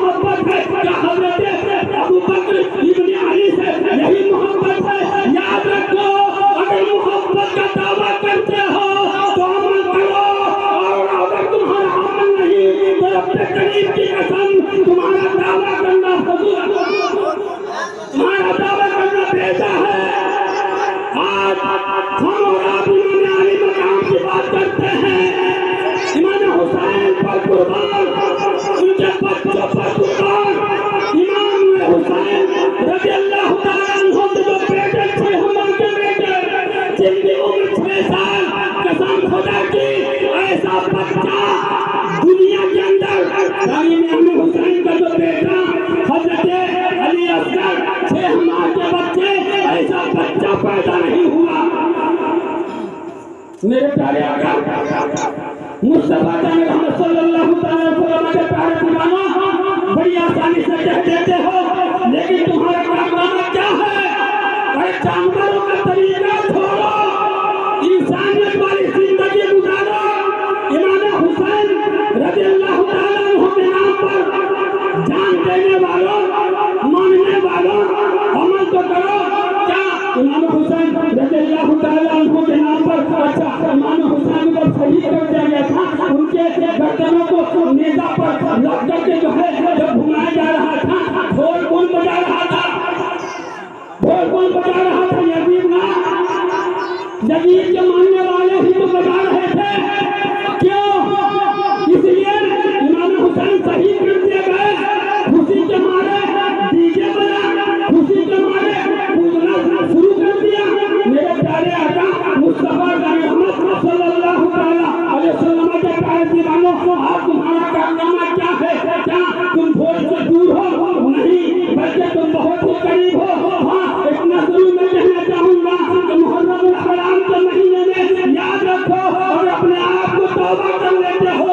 मोहब्बत है, क्या हजरत अबू बकर इब्न अली से यही मोहब्बत है? याद रखो, अगर मोहब्बत का दावा करते हो तो अमल करो, और अगर तुम्हारा अमल नहीं तो अपने करीब की कसम तुम्हारा दावा करना फजूल, तुम्हारा दावा करना बेजा है। आज हम और आप इमाम अली मकाम की बात करते हैं, इमाम हुसैन पर कुर्बान, उनके बच्चों पर कुर्बान, इमाम हुसैन रज़ी अल्लाह तआला अन्हु के जो बेटे थे, हम के बेटे जिनकी उम्र 6 साल, कसम खुदा की ऐसा बच्चा दुनिया के अंदर इमाम हुसैन का जो बेटा हजरत अली असगर 6 माह के बच्चे, ऐसा बच्चा पैदा नहीं हुआ। मेरे प्यारे आका मुस्तफा जान मोहम्मद सल्लल्लाहु अलैहि वसल्लम के प्यारे दीवाना बड़ी आसानी से कह देते हो, लेकिन तुम्हारा कारनामा क्या है? अरे जानवरों का तरीका छोड़ो, इंसानियत वाली जिंदगी गुजारो। इमाम हुसैन रज़ी अल्लाह तआला अन्हु के नाम पर जान देने वालों, मानने वालों, अमल तो करो। क्या इमाम हुसैन रज़ी अल्लाह तआला अन्हु के नाम पर, अच्छा इमाम हुसैन को शहीद कर दिया गया था, उनके गर्दनों को नेजा पर लग करके जो है जब घुमाया जा रहा था, ढोल कौन बजा रहा था? ढोल कौन बजा रहा था? यजीद ना, यजीद के मानने वाले ही तो बजा रहे थे। क्यों? इसलिए इमाम हुसैन शहीद कर दिए गए, खुशी के मारे डीजे बजा, खुशी के मारे पूजना शुरू कर दिया। मेरे प्यारे आका मुस्तफा मोहम्मद सल्लल्लाहु अलैहि वसल्लम के प्यारे दीवानों, आज तुम्हारा कारनामा क्या है? क्या तुम भोज से दूर हो? नहीं, बल्कि तुम बहुत ही करीब हो। हाँ, इतना जरूर मैं कहना चाहूंगा कि मुहर्रम हराम के महीने में याद रखो और अपने आप को तौबा कर लेते हो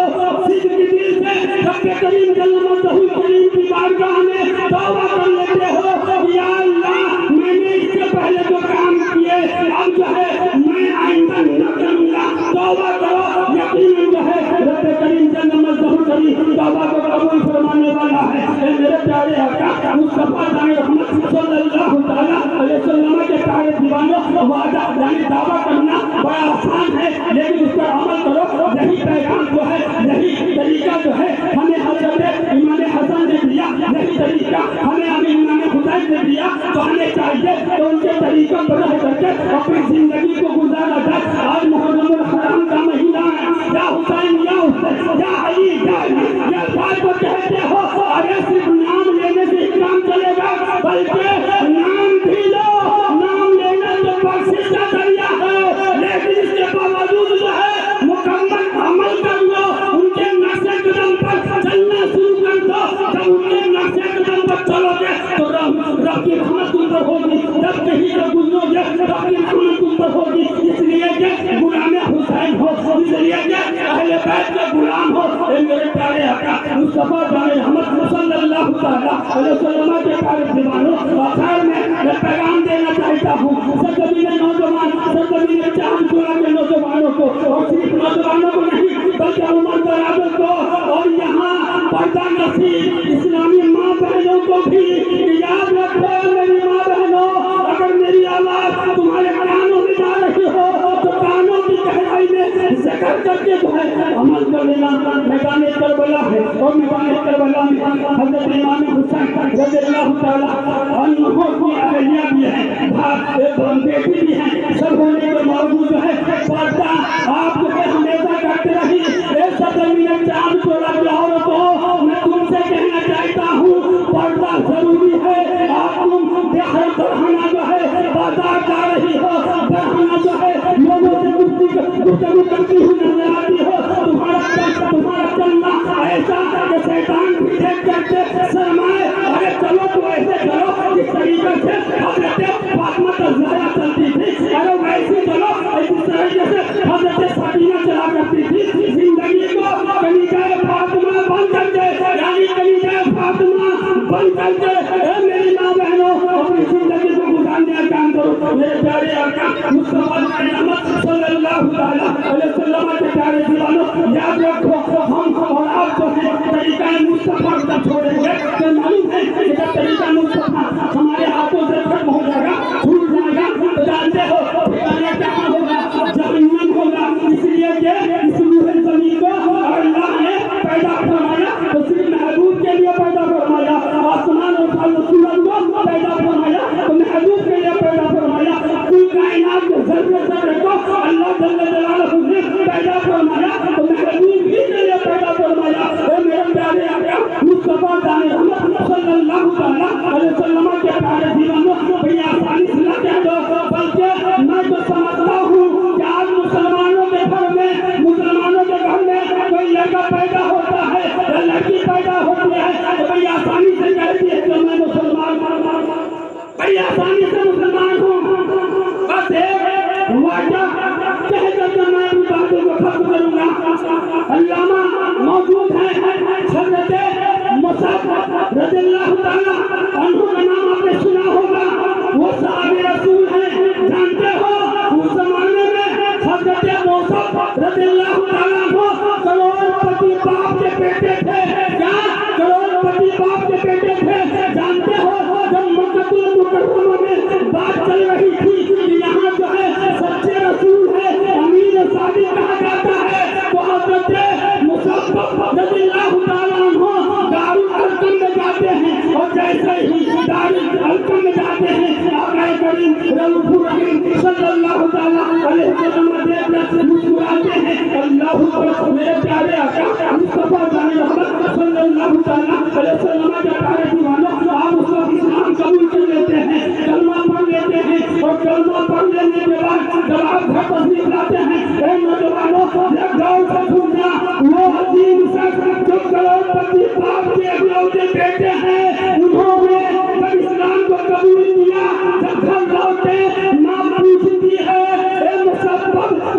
सिद्ध की दिल से, रब्बे करीम जल्लल्लाहु करीम की बारगाह में तौबा कर लेते हो, या अल्लाह मैंने इससे पहले जो काम किए अब जो है मैं आइंदा न करूंगा। तौबा करो, यकीनन जो है रब्बे करीम जल्लल्लाहु करीम तौबा को कबूल फरमाने वाला है। मेरे प्यारे आका मुस्तफा मोहम्मद सल्लल्लाहु अलैहि वसल्लम के प्यारे दीवानों, वादा यानी दावा करना बड़ा आसान है, लेकिन उस पर अमल करो। यही पैगाम जो है, यही तरीका जो है हमें हजरत इमाम हसन ने दिया, यही तरीका हमें इमाम हुसैन ने दिया। तो हमें चाहिए कि उनके तरीकों पर रह करके अपनी जिंदगी को गुजारा जाए। आज मुहर्रम हराम का महीना है, या हुसैन या हुसैन या अली या बात को कहते हो, अरे सिर्फ नाम लेने से ही काम चलेगा, बल्कि नाम भी लो, नाम लेना तो बख्शिश का जरिया है, लेकिन इसके बावजूद जो है मुकम्मल अमल कर लो, उनके नक्शे कदम पर चलना शुरू कर दो। जब उनके नक्शे कदम पर चलोगे तो रब की रहमत तुम पर होगी, जब कहीं से गुजरोगे रब की रहमत तुम पर होगी। इसलिए कि गुलाम हुसैन हो, इसलिए कि अहले बैत के गुलाम हो। मेरे प्यारे आका मुस्तफा मोहम्मद सल्लल्लाहु अलैहि वसल्लम के प्यारे दीवानों, आखिर में मैं पैगाम देना चाहता हूँ सरजमीन नौजवान, सरजमीन चांद चोरा के नौजवानों को, और सिर्फ नौजवानों को नहीं बल्कि उम्र दराज को, और यहाँ पर्दा नसीब इस्लामी माँ बहनों को भी याद रखो। मेरी माँ बहनों, अगर मेरी आवाज तुम्हारे कानों में जा रही हो तो कानों की गहराई में जिक्र करके जो है अमल कर लेना। मैदान करबला है, और मैदान करबला में हजरत इमाम हुसैन रज़ी अल्लाह तआला अन्हु की अहलिया भी है, बेटी भी है, सब होने के बावजूद है पर्दा आप जो है हमेशा करते रही। ऐसा जमीन चांद चोरा के औरतों, मैं तुमसे कहना चाहता हूँ पर्दा जरूरी है। आप तुम बेहद बरहाना जो है बाजार जा रही हो, बरहाना जो है लोगों से गुफ्तगू करती हुई नजर आती हो, तुम्हारा चलना ऐसा कि शैतान भी देख करके शर्माए। अरे चलो तो ऐसे चलो जिस तरीके से हजरत फातिमा ज़हरा चलती थी, अरे वैसे चलो इस तरीके से हजरत फातिमा चला करती थी। जिंदगी को कलीजाए फातिमा बन करके, यानी कलीजाए फातिमा बन करके मेरी माँ बहनों अपनी जिंदगी को गुजारने का काम करो। मेरे प्यारे आका मुस्तफा मोहम्मद सल्लल्लाहु अलैहि वसल्लम के प्यारे दीवानों, याद रखो हम और आप जो है तरीका मुस्तफा का छोड़ेंगे तरीका मुस्तफा हमारे हाथों से खत्म हो जाएगा, छूट जाएगा, तो जानते हो ठिकाना कहाँ होगा? जहन्नम होगा। इसलिए कि इस रूह ज़मीन को अल्लाह ने पैदा फरमाया तो सिर्फ महबूब के लिए पैदा फरमाया, आसमान और सूरज को पैदा फरमाया तो महबूब के लिए पैदा फरमाया, कुल कायनात के ज़र्रे ज़र्रे को अल्लाह जल्ल जलालहू ने पैदा फरमाया तो महबूब ही के लिए पैदा फरमाया। मेरे प्यारे आका मुस्तफा जाने रहमत सल्लल्लाहु अलैहि वसल्लम के प्यारे जीवन में बड़ी आसानी से न कह दो, बल्कि मैं तो समझता हूँ कि आज मुसलमानों के घर में कोई लड़का पैदा होता है या लड़की पैदा होती है तो बड़ी आसानी से कहती है कि मैं मुसलमान, बड़ी आसानी से मुसलमान हूँ। बस एक वादा कहकर मैं अपनी बातों को खत्म करूंगा। अल्लामा मौजूद है हज़रत मुसअब रज़ियल्लाहु ताला अन्हु का नाम आपने सुना होगा, वो सहाबे रसूल हैं। जानते हो उस जमाने में हज़रत मुसअब रज़ियल्लाहु ताला करोड़पति बाप के बेटे थे। क्या करोड़पति बाप के बेटे थे? जानते हो जब मक्कातुल मुकर्रमा में बात चल रही थी कि यहाँ जो है सच्चे रसूल है, अमीर सादी कहा जाता है, तो हज़रत मुसअब रज़ियल्लाहु ताला अन्हु दारुल अरकम में जाते हैं और जैसे ही दारुल अरकम में जाते हैं आका करीम रऊफ़ुर रहीम सल्लल्लाहु ताला अलैहि वसल्लम मुस्कुराते हैं। अल्लाहु अकबर। मेरे प्यारे आका मुस्तफा जाने रहमत सल्लल्लाहु ताला अलैहि वसल्लम के प्यारे दीवानों, आप उसका इस्लाम कबूल कर लेते हैं, कलमा पढ़ लेते हैं और कलमा पढ़ लेने के बाद जब आप घर तशरीफ लाते हैं, ए नौजवानों एक गौर से सुनना, वो अजीम शख्स जो करोड़पति बाप के इकलौते बेटे हैं, उन्होंने जब इस्लाम को कबूल किया, जब घर लौटे माँ पूछती है ए मुसअब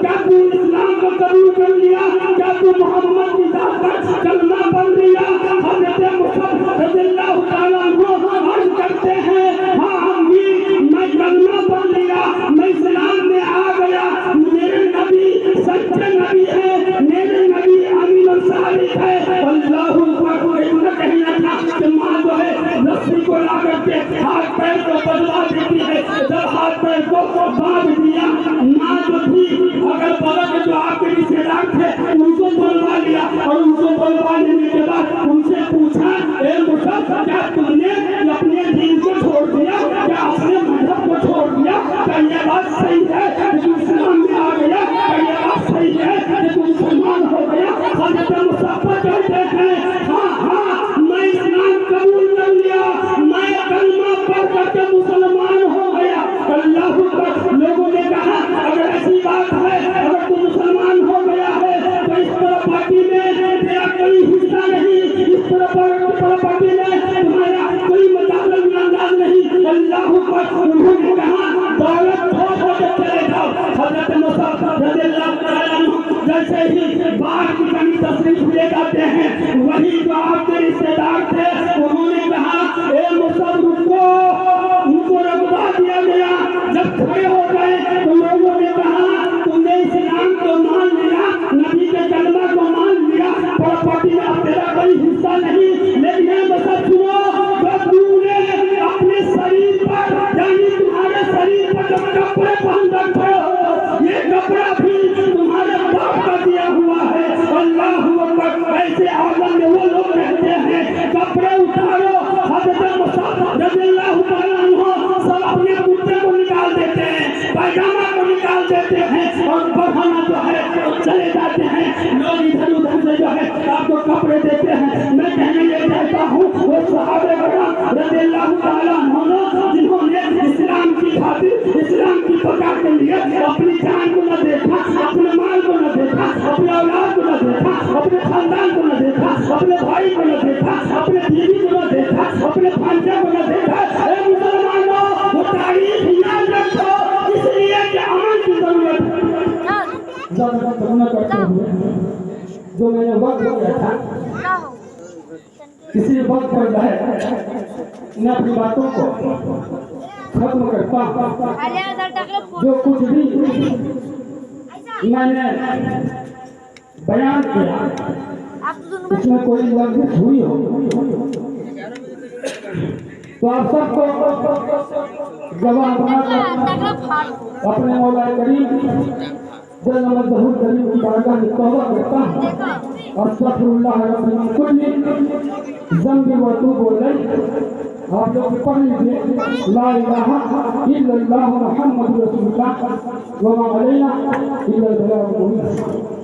क्या तू इस्लाम को कबूल कर लिया? क्या तू मोहम्मद की जात पर कलमा पढ़ लिया? हज़रत मुसअब रज़ियल्लाहु ताला अन्हु अर्ज़ करते हैं हाँ हम भी, मैं कलमा पढ़ लिया, मैं इस्लाम में आ गया। मेरे नबी सच्चे नबी है, मेरे नबी अमीन और सादिक है। अल्लाहु अकबर। इतना कहना था कि माँ जो है रस्सी को ला करके हाथ पैर को बदला देती है। जब हाथ पैर को बांध दिया, माँ जो थी अगर बगल के जो आपके रिश्तेदार थे उनको बुलवा लिया और उनको बुलवा लेने के बाद उनसे पूछा ए मुसअब क्या तुमने अपने दीन को छोड़ दिया? क्या अपने मजहब को छोड़ दिया? क्या ये बात सही है कि तू इस्लाम में आ गया? क्या ये बात सही है कि तू मुसलमान हो गया? हज़रत मुसअब कहते हैं हाँ मैं इस्लाम कबूल कर लिया, मैं कलमा पढ़ करके मुसलमान हो गया। अल्लाहु अकबर। लोगों ने कहा अगर ऐसी बात है, अगर तू मुसलमान हो गया है तो इस प्रॉपर्टी में तेरा कोई हिस्सा नहीं, इस प्रॉपर्टी में तुम्हारा कोई मुताबिक अंदाज नहीं। अल्लाहु अकबर। उन्होंने कहा दौलत छोड़ के चले जाओ। हज़रत मुसअब रज़ियल्लाहु ताला अन्हु जैसे ही बाहर की कमी तशरीफ ले जाते हैं, वही जो आपके रिश्तेदार थे उन्होंने कहा ए मुसअब रुको, उनको रुकवा दिया गया। जब खड़े हो गए तो लोगों ने कहा तुमने इस्लाम को मान लिया, नबी के कलमा को मान लिया, प्रॉपर्टी में अब तेरा कोई हिस्सा नहीं। लेकिन मुसअब सुनो, जब तुमने अपने शरीर पर यानी तुम्हारे शरीर पर जब कपड़े पहन रखे हो, ये कपड़ा भी तुम्हारे बाप का दिया हुआ है। अल्लाहु अकबर। ऐसे आदम में वो लोग कहते हैं कपड़े उतारो। हज़रत मुसअब रज़ियल्लाहु ताला अन्हु सब अपने कुर्ते को निकाल देते हैं, पैजामा को निकाल देते हैं और बहाना जो है चले जाते हैं। लोग इधर उधर से जो है आपको कपड़े देते हैं। मैं कहने ये कहता हूँ वो सहाबे किराम रज़ियल्लाहु ताला अन्हु जिन्होंने इस्लाम की खातिर, इस्लाम की बका के लिए अपनी जान को न देखा, अपने माल को न देखा, अपने औलाद को न देखा, अपने खानदान को न देखा, अपने भाई को न देखा, अपने बीवी को न देखा, अपने भांजे को न देखा। ए मुसलमानों, वो तारीख याद रखो, इसलिए कि अमन की जरूरत है। ज़्यादा करना करते हुए जो मैंने वक्त किया था किसी वक्त पर है मैं अपनी बातों को खत्म करता हूँ। जो कुछ भी मैंने बयान किया उसमें कोई लफ्ज़ हुई हो तो आप सबको जवाब बनाकर अपने मौला करीम जल मजहूर करीम की बारगाह में तौबा करता हूँ और अस्तगफिरुल्लाह रब्बी मिन कुल्ली ज़ंबि व अतूबु इलैह। आप लोग पढ़ लीजिए ला इलाहा इल्लल्लाह मुहम्मदुर रसूलुल्लाह व मा अलैना इल्लल बलागुल मुबीन।